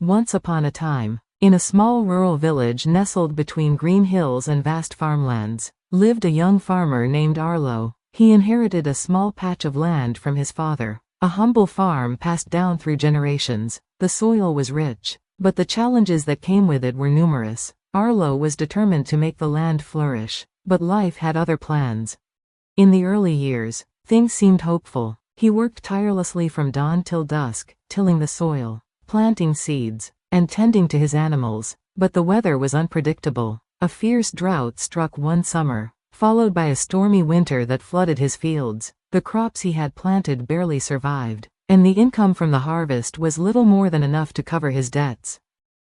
Once upon a time, in a small rural village nestled between green hills and vast farmlands, lived a young farmer named Arlo. He inherited a small patch of land from his father, a humble farm passed down through generations. The soil was rich, but the challenges that came with it were numerous. Arlo was determined to make the land flourish, but life had other plans. In the early years, things seemed hopeful. He worked tirelessly from dawn till dusk, tilling the soil, planting seeds, and tending to his animals, but the weather was unpredictable. A fierce drought struck one summer, followed by a stormy winter that flooded his fields. The crops he had planted barely survived, and the income from the harvest was little more than enough to cover his debts.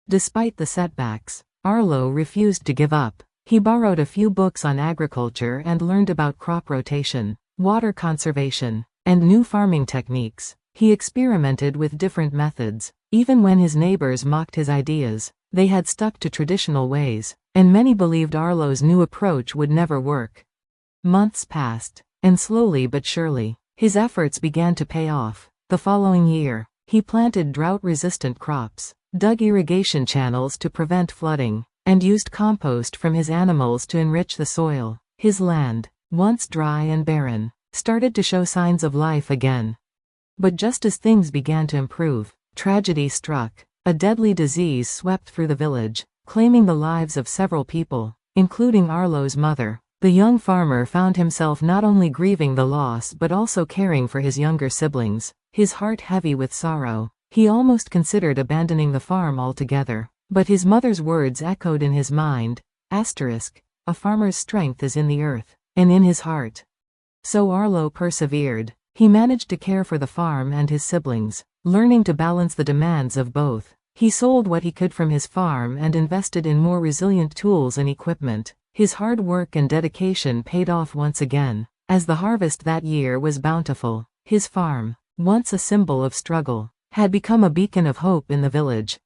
Despite the setbacks, Arlo refused to give up. He borrowed a few books on agriculture and learned about crop rotation, water conservation, and new farming techniques. He experimented with different methods. Even when his neighbors mocked his ideas, they had stuck to traditional ways, and many believed Arlo's new approach would never work. Months passed, and slowly but surely, his efforts began to pay off. The following year, he planted drought-resistant crops, dug irrigation channels to prevent flooding, and used compost from his animals to enrich the soil. His land, once dry and barren, started to show signs of life again. But just as things began to improve, tragedy struck. A deadly disease swept through the village, claiming the lives of several people, including Arlo's mother. The young farmer found himself not only grieving the loss but also caring for his younger siblings. His heart heavy with sorrow, he almost considered abandoning the farm altogether. But his mother's words echoed in his mind, "A farmer's strength is in the earth, and in his heart." So Arlo persevered. He managed to care for the farm and his siblings, learning to balance the demands of both. He sold what he could from his farm and invested in more resilient tools and equipment. His hard work and dedication paid off once again, as the harvest that year was bountiful. His farm, once a symbol of struggle, had become a beacon of hope in the village.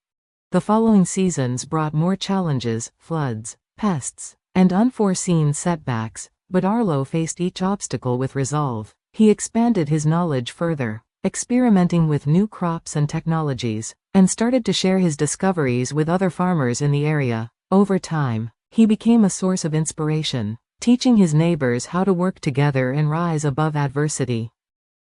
The following seasons brought more challenges, floods, pests, and unforeseen setbacks, but Arlo faced each obstacle with resolve. He expanded his knowledge further, experimenting with new crops and technologies, and started to share his discoveries with other farmers in the area. Over time, he became a source of inspiration, teaching his neighbors how to work together and rise above adversity.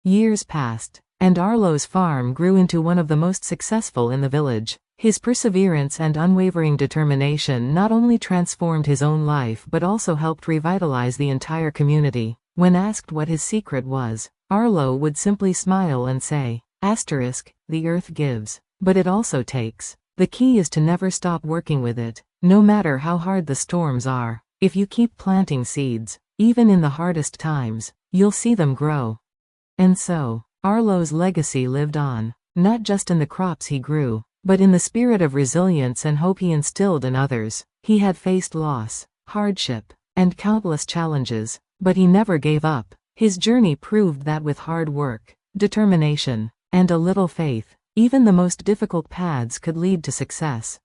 Years passed, and Arlo's farm grew into one of the most successful in the village. His perseverance and unwavering determination not only transformed his own life but also helped revitalize the entire community. When asked what his secret was, Arlo would simply smile and say, "The earth gives, but it also takes. The key is to never stop working with it, no matter how hard the storms are. If you keep planting seeds, even in the hardest times, you'll see them grow." And so, Arlo's legacy lived on, not just in the crops he grew, but in the spirit of resilience and hope he instilled in others. He had faced loss, hardship, and countless challenges, but he never gave up. His journey proved that with hard work, determination, and a little faith, even the most difficult paths could lead to success.